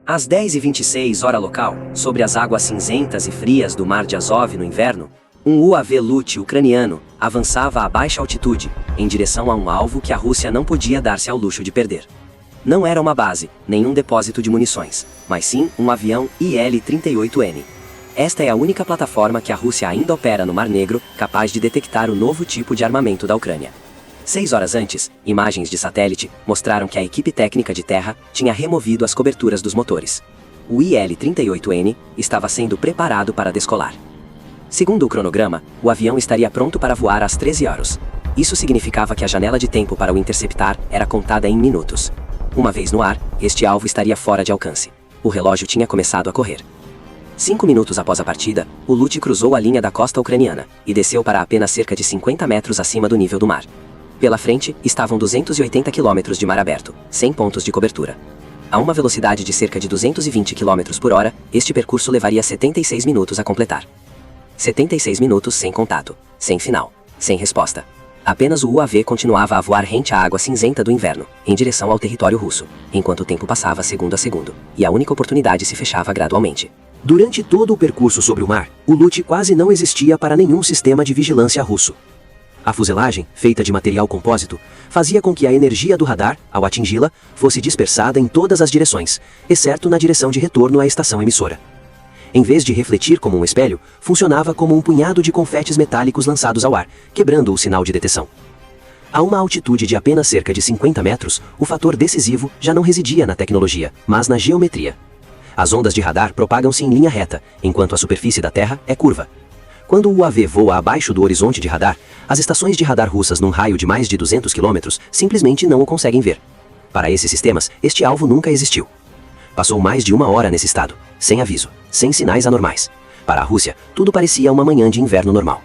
Às 10h26 hora local, sobre as águas cinzentas e frias do Mar de Azov no inverno, um UAV Lut ucraniano avançava a baixa altitude, em direção a um alvo que a Rússia não podia dar-se ao luxo de perder. Não era uma base, nem um depósito de munições, mas sim um avião Il-38N. Esta é a única plataforma que a Rússia ainda opera no Mar Negro, capaz de detectar o novo tipo de armamento da Ucrânia. 6 horas antes, imagens de satélite mostraram que a equipe técnica de terra tinha removido as coberturas dos motores. O Il-38N estava sendo preparado para descolar. Segundo o cronograma, o avião estaria pronto para voar às 13 horas. Isso significava que a janela de tempo para o interceptar era contada em minutos. Uma vez no ar, este alvo estaria fora de alcance. O relógio tinha começado a correr. 5 minutos após a partida, o Lut cruzou a linha da costa ucraniana e desceu para apenas cerca de 50 metros acima do nível do mar. Pela frente, estavam 280 quilômetros de mar aberto, sem pontos de cobertura. A uma velocidade de cerca de 220 km por hora, este percurso levaria 76 minutos a completar. 76 minutos sem contato, sem sinal, sem resposta. Apenas o UAV continuava a voar rente à água cinzenta do inverno, em direção ao território russo, enquanto o tempo passava segundo a segundo, e a única oportunidade se fechava gradualmente. Durante todo o percurso sobre o mar, o Lut quase não existia para nenhum sistema de vigilância russo. A fuselagem, feita de material compósito, fazia com que a energia do radar, ao atingi-la, fosse dispersada em todas as direções, exceto na direção de retorno à estação emissora. Em vez de refletir como um espelho, funcionava como um punhado de confetes metálicos lançados ao ar, quebrando o sinal de detecção. A uma altitude de apenas cerca de 50 metros, o fator decisivo já não residia na tecnologia, mas na geometria. As ondas de radar propagam-se em linha reta, enquanto a superfície da Terra é curva. Quando o UAV voa abaixo do horizonte de radar, as estações de radar russas num raio de mais de 200 km simplesmente não o conseguem ver. Para esses sistemas, este alvo nunca existiu. Passou mais de 1 hora nesse estado, sem aviso, sem sinais anormais. Para a Rússia, tudo parecia uma manhã de inverno normal.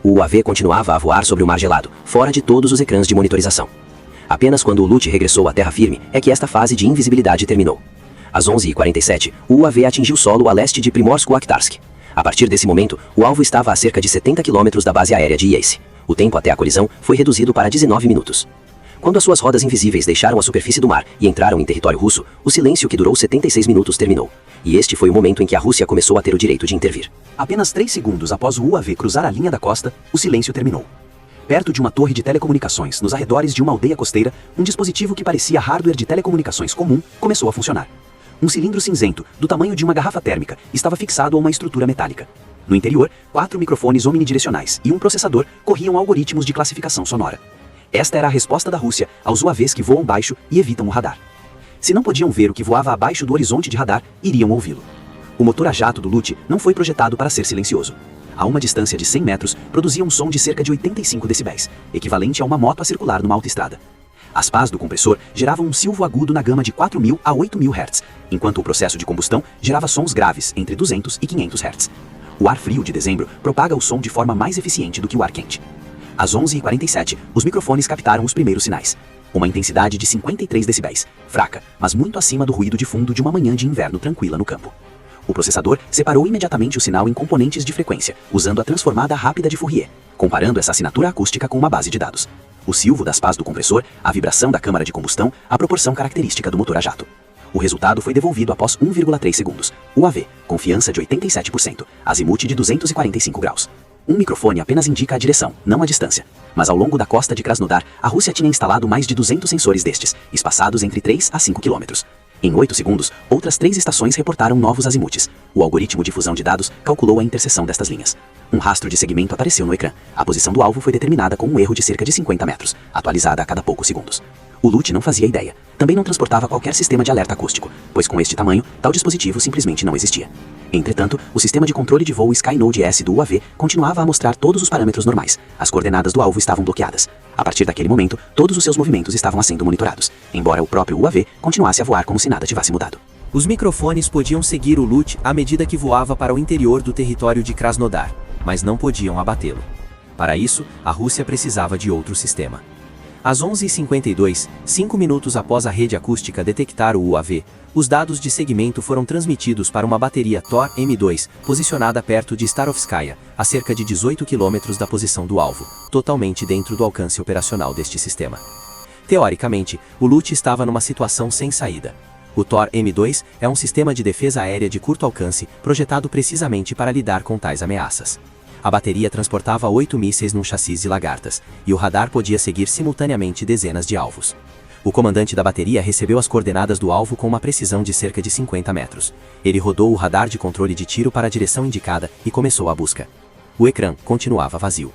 O UAV continuava a voar sobre o mar gelado, fora de todos os ecrãs de monitorização. Apenas quando o Lut regressou à terra firme é que esta fase de invisibilidade terminou. Às 11h47, o UAV atingiu solo a leste de Primorsko-Akhtarsk. A partir desse momento, o alvo estava a cerca de 70 km da base aérea de Yeisk. O tempo até a colisão foi reduzido para 19 minutos. Quando as suas rodas invisíveis deixaram a superfície do mar e entraram em território russo, o silêncio que durou 76 minutos terminou. E este foi o momento em que a Rússia começou a ter o direito de intervir. Apenas 3 segundos após o UAV cruzar a linha da costa, o silêncio terminou. Perto de uma torre de telecomunicações, nos arredores de uma aldeia costeira, um dispositivo que parecia hardware de telecomunicações comum começou a funcionar. Um cilindro cinzento, do tamanho de uma garrafa térmica, estava fixado a uma estrutura metálica. No interior, 4 microfones omnidirecionais e um processador corriam algoritmos de classificação sonora. Esta era a resposta da Rússia aos UAVs que voam baixo e evitam o radar. Se não podiam ver o que voava abaixo do horizonte de radar, iriam ouvi-lo. O motor a jato do Lut não foi projetado para ser silencioso. A uma distância de 100 metros, produzia um som de cerca de 85 decibéis, equivalente a uma moto a circular numa autoestrada. As pás do compressor geravam um silvo agudo na gama de 4.000 a 8.000 Hz, enquanto o processo de combustão gerava sons graves entre 200 e 500 Hz. O ar frio de dezembro propaga o som de forma mais eficiente do que o ar quente. Às 11h47, os microfones captaram os primeiros sinais. Uma intensidade de 53 decibéis, fraca, mas muito acima do ruído de fundo de uma manhã de inverno tranquila no campo. O processador separou imediatamente o sinal em componentes de frequência, usando a transformada rápida de Fourier, comparando essa assinatura acústica com uma base de dados. O silvo das pás do compressor, a vibração da câmara de combustão, a proporção característica do motor a jato. O resultado foi devolvido após 1,3 segundos. UAV, confiança de 87%, azimuth de 245 graus. Um microfone apenas indica a direção, não a distância. Mas ao longo da costa de Krasnodar, a Rússia tinha instalado mais de 200 sensores destes, espaçados entre 3 a 5 km. Em 8 segundos, outras 3 estações reportaram novos azimuths. O algoritmo de fusão de dados calculou a interseção destas linhas. Um rastro de segmento apareceu no ecrã. A posição do alvo foi determinada com um erro de cerca de 50 metros, atualizada a cada poucos segundos. O Lut não fazia ideia. Também não transportava qualquer sistema de alerta acústico, pois com este tamanho, tal dispositivo simplesmente não existia. Entretanto, o sistema de controle de voo Skynode S do UAV continuava a mostrar todos os parâmetros normais. As coordenadas do alvo estavam bloqueadas. A partir daquele momento, todos os seus movimentos estavam sendo monitorados, embora o próprio UAV continuasse a voar como se nada tivesse mudado. Os microfones podiam seguir o Lut à medida que voava para o interior do território de Krasnodar, mas não podiam abatê-lo. Para isso, a Rússia precisava de outro sistema. Às 11h52, 5 minutos após a rede acústica detectar o UAV, os dados de segmento foram transmitidos para uma bateria Tor M2, posicionada perto de Starovskaya, a cerca de 18 km da posição do alvo, totalmente dentro do alcance operacional deste sistema. Teoricamente, o Lut estava numa situação sem saída. O Thor M2 é um sistema de defesa aérea de curto alcance, projetado precisamente para lidar com tais ameaças. A bateria transportava 8 mísseis num chassi de lagartas, e o radar podia seguir simultaneamente dezenas de alvos. O comandante da bateria recebeu as coordenadas do alvo com uma precisão de cerca de 50 metros. Ele rodou o radar de controle de tiro para a direção indicada e começou a busca. O ecrã continuava vazio.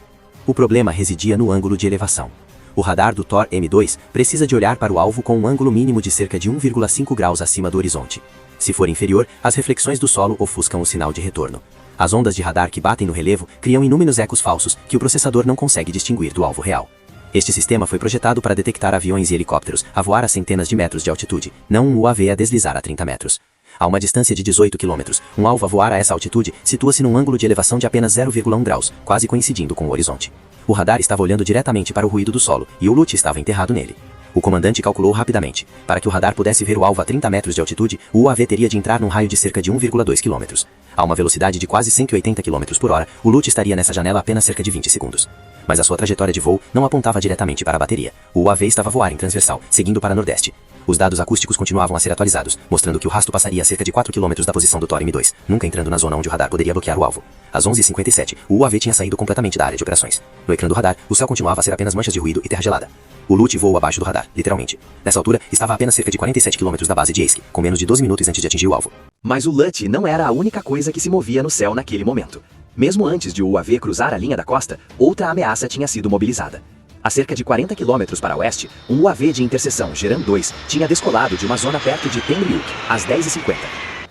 O problema residia no ângulo de elevação. O radar do Thor M2 precisa de olhar para o alvo com um ângulo mínimo de cerca de 1,5 graus acima do horizonte. Se for inferior, as reflexões do solo ofuscam o sinal de retorno. As ondas de radar que batem no relevo criam inúmeros ecos falsos que o processador não consegue distinguir do alvo real. Este sistema foi projetado para detectar aviões e helicópteros a voar a centenas de metros de altitude, não um UAV a deslizar a 30 metros. A uma distância de 18 km, um alvo a voar a essa altitude situa-se num ângulo de elevação de apenas 0,1 graus, quase coincidindo com o horizonte. O radar estava olhando diretamente para o ruído do solo, e o LUT estava enterrado nele. O comandante calculou rapidamente. Para que o radar pudesse ver o alvo a 30 metros de altitude, o UAV teria de entrar num raio de cerca de 1,2 km. A uma velocidade de quase 180 km por hora, o LUT estaria nessa janela apenas cerca de 20 segundos. Mas a sua trajetória de voo não apontava diretamente para a bateria. O UAV estava a voar em transversal, seguindo para nordeste. Os dados acústicos continuavam a ser atualizados, mostrando que o rastro passaria a cerca de 4 km da posição do Thor M2, nunca entrando na zona onde o radar poderia bloquear o alvo. Às 11h57, o UAV tinha saído completamente da área de operações. No ecrã do radar, o céu continuava a ser apenas manchas de ruído e terra gelada. O LUT voou abaixo do radar, literalmente. Nessa altura, estava a apenas cerca de 47 km da base de Eisk, com menos de 12 minutos antes de atingir o alvo. Mas o LUT não era a única coisa que se movia no céu naquele momento. Mesmo antes de o UAV cruzar a linha da costa, outra ameaça tinha sido mobilizada. A cerca de 40 km para oeste, um UAV de interseção Geran 2 tinha descolado de uma zona perto de Temryuk, às 10h50.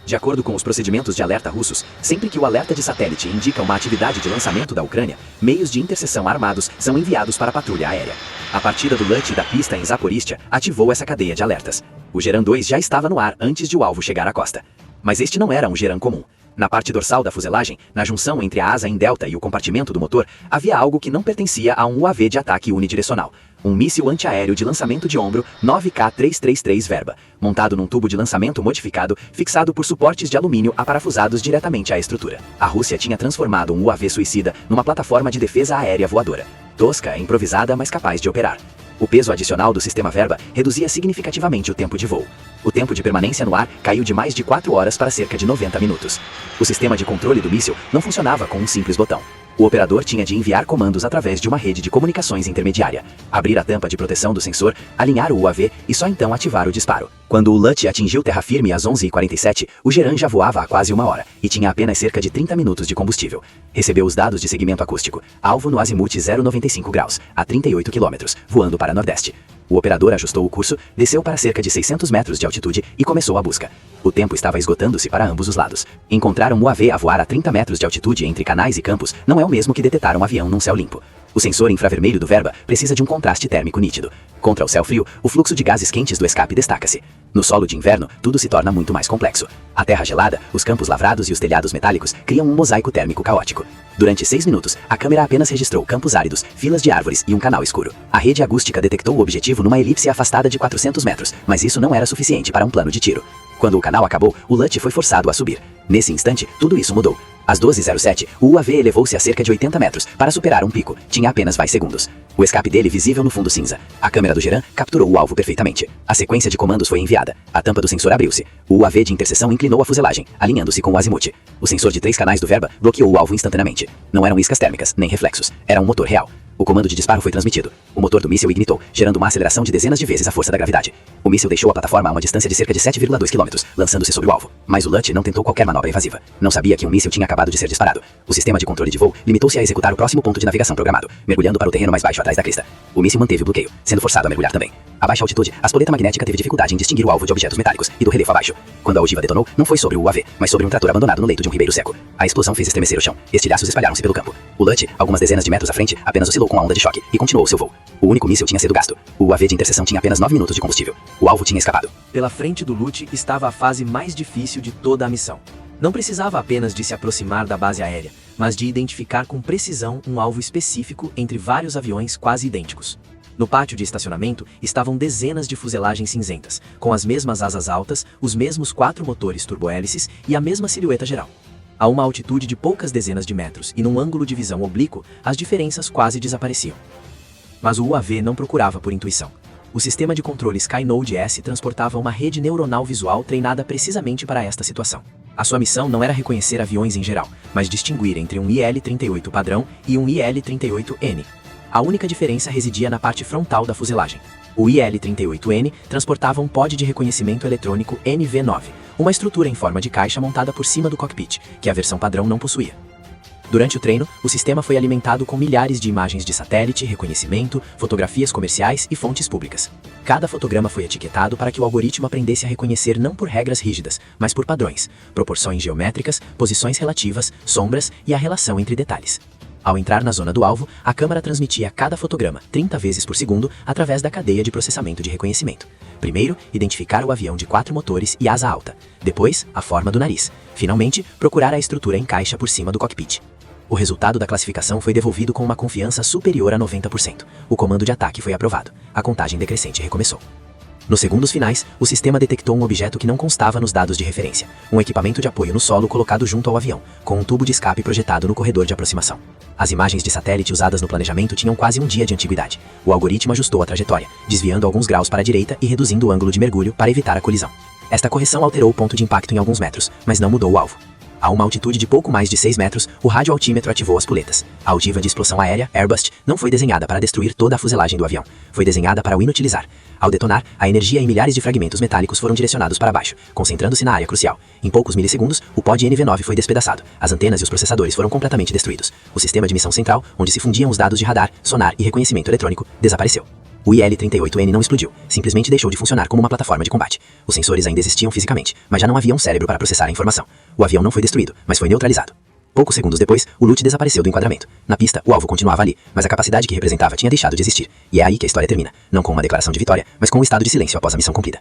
De acordo com os procedimentos de alerta russos, sempre que o alerta de satélite indica uma atividade de lançamento da Ucrânia, meios de interseção armados são enviados para a patrulha aérea. A partida do LUT da pista em Zaporizhia ativou essa cadeia de alertas. O Geran 2 já estava no ar antes de o alvo chegar à costa. Mas este não era um Geran comum. Na parte dorsal da fuselagem, na junção entre a asa em delta e o compartimento do motor, havia algo que não pertencia a um UAV de ataque unidirecional. Um míssil antiaéreo de lançamento de ombro 9K333 Verba, montado num tubo de lançamento modificado, fixado por suportes de alumínio aparafusados diretamente à estrutura. A Rússia tinha transformado um UAV suicida numa plataforma de defesa aérea voadora. Tosca, improvisada, mas capaz de operar. O peso adicional do sistema Verba reduzia significativamente o tempo de voo. O tempo de permanência no ar caiu de mais de 4 horas para cerca de 90 minutos. O sistema de controle do míssil não funcionava com um simples botão. O operador tinha de enviar comandos através de uma rede de comunicações intermediária, abrir a tampa de proteção do sensor, alinhar o UAV e só então ativar o disparo. Quando o LUT atingiu terra firme às 11h47, o Geran já voava há quase 1 hora e tinha apenas cerca de 30 minutos de combustível. Recebeu os dados de segmento acústico. Alvo no azimuth 0,95 graus, a 38 km, voando para nordeste. O operador ajustou o curso, desceu para cerca de 600 metros de altitude e começou a busca. O tempo estava esgotando-se para ambos os lados. Encontrar um UAV a voar a 30 metros de altitude entre canais e campos não é o mesmo que detectar um avião num céu limpo. O sensor infravermelho do Verba precisa de um contraste térmico nítido. Contra o céu frio, o fluxo de gases quentes do escape destaca-se. No solo de inverno, tudo se torna muito mais complexo. A terra gelada, os campos lavrados e os telhados metálicos criam um mosaico térmico caótico. Durante 6 minutos, a câmera apenas registrou campos áridos, filas de árvores e um canal escuro. A rede acústica detectou o objetivo numa elipse afastada de 400 metros, mas isso não era suficiente para um plano de tiro. Quando o canal acabou, o LUT foi forçado a subir. Nesse instante, tudo isso mudou. Às 12h07, o UAV elevou-se a cerca de 80 metros, para superar um pico. Tinha apenas mais segundos. O escape dele visível no fundo cinza. A câmera do Geran capturou o alvo perfeitamente. A sequência de comandos foi enviada. A tampa do sensor abriu-se. O UAV de interseção inclinou a fuselagem, alinhando-se com o azimuth. O sensor de 3 canais do Verba bloqueou o alvo instantaneamente. Não eram iscas térmicas, nem reflexos. Era um motor real. O comando de disparo foi transmitido. O motor do míssil ignitou, gerando uma aceleração de dezenas de vezes a força da gravidade. O míssil deixou a plataforma a uma distância de cerca de 7,2 km, lançando-se sobre o alvo. Mas o LUT não tentou qualquer manobra invasiva. Não sabia que um míssil tinha acabado de ser disparado. O sistema de controle de voo limitou-se a executar o próximo ponto de navegação programado, mergulhando para o terreno mais baixo atrás da crista. O míssil manteve o bloqueio, sendo forçado a mergulhar também. A baixa altitude, a espoleta magnética teve dificuldade em distinguir o alvo de objetos metálicos e do relevo abaixo. Quando a ogiva detonou, não foi sobre o UAV, mas sobre um trator abandonado no leito de um ribeiro seco. A explosão fez estremecer o chão. Estilhaços espalharam-se pelo campo. O LUT, algumas dezenas de metros à frente, apenas oscilou com a onda de choque e continuou seu voo. O único míssil tinha sido gasto. O UAV de interseção tinha apenas 9 minutos de combustível. O alvo tinha escapado. Pela frente do LUT estava a fase mais difícil de toda a missão. Não precisava apenas de se aproximar da base aérea, mas de identificar com precisão um alvo específico entre vários aviões quase idênticos. No pátio de estacionamento estavam dezenas de fuselagens cinzentas, com as mesmas asas altas, os mesmos 4 motores turbohélices e a mesma silhueta geral. A uma altitude de poucas dezenas de metros e num ângulo de visão oblíquo, as diferenças quase desapareciam. Mas o UAV não procurava por intuição. O sistema de controle SkyNode-S transportava uma rede neuronal visual treinada precisamente para esta situação. A sua missão não era reconhecer aviões em geral, mas distinguir entre um IL-38 padrão e um IL-38N. A única diferença residia na parte frontal da fuselagem. O IL-38N transportava um pod de reconhecimento eletrônico NV9, uma estrutura em forma de caixa montada por cima do cockpit, que a versão padrão não possuía. Durante o treino, o sistema foi alimentado com milhares de imagens de satélite, reconhecimento, fotografias comerciais e fontes públicas. Cada fotograma foi etiquetado para que o algoritmo aprendesse a reconhecer não por regras rígidas, mas por padrões, proporções geométricas, posições relativas, sombras e a relação entre detalhes. Ao entrar na zona do alvo, a câmera transmitia cada fotograma 30 vezes por segundo através da cadeia de processamento de reconhecimento. Primeiro, identificar o avião de 4 motores e asa alta. Depois, a forma do nariz. Finalmente, procurar a estrutura em caixa por cima do cockpit. O resultado da classificação foi devolvido com uma confiança superior a 90%. O comando de ataque foi aprovado. A contagem decrescente recomeçou. Nos segundos finais, o sistema detectou um objeto que não constava nos dados de referência. Um equipamento de apoio no solo colocado junto ao avião, com um tubo de escape projetado no corredor de aproximação. As imagens de satélite usadas no planejamento tinham quase um dia de antiguidade. O algoritmo ajustou a trajetória, desviando alguns graus para a direita e reduzindo o ângulo de mergulho para evitar a colisão. Esta correção alterou o ponto de impacto em alguns metros, mas não mudou o alvo. A uma altitude de pouco mais de 6 metros, o radioaltímetro ativou as puletas. A altiva de explosão aérea, Airbus, não foi desenhada para destruir toda a fuselagem do avião. Foi desenhada para o inutilizar. Ao detonar, a energia em milhares de fragmentos metálicos foram direcionados para baixo, concentrando-se na área crucial. Em poucos milissegundos, o pod NV9 foi despedaçado. As antenas e os processadores foram completamente destruídos. O sistema de missão central, onde se fundiam os dados de radar, sonar e reconhecimento eletrônico, desapareceu. O IL-38N não explodiu, simplesmente deixou de funcionar como uma plataforma de combate. Os sensores ainda existiam fisicamente, mas já não havia um cérebro para processar a informação. O avião não foi destruído, mas foi neutralizado. Poucos segundos depois, o LUT desapareceu do enquadramento. Na pista, o alvo continuava ali, mas a capacidade que representava tinha deixado de existir. E é aí que a história termina, não com uma declaração de vitória, mas com um estado de silêncio após a missão cumprida.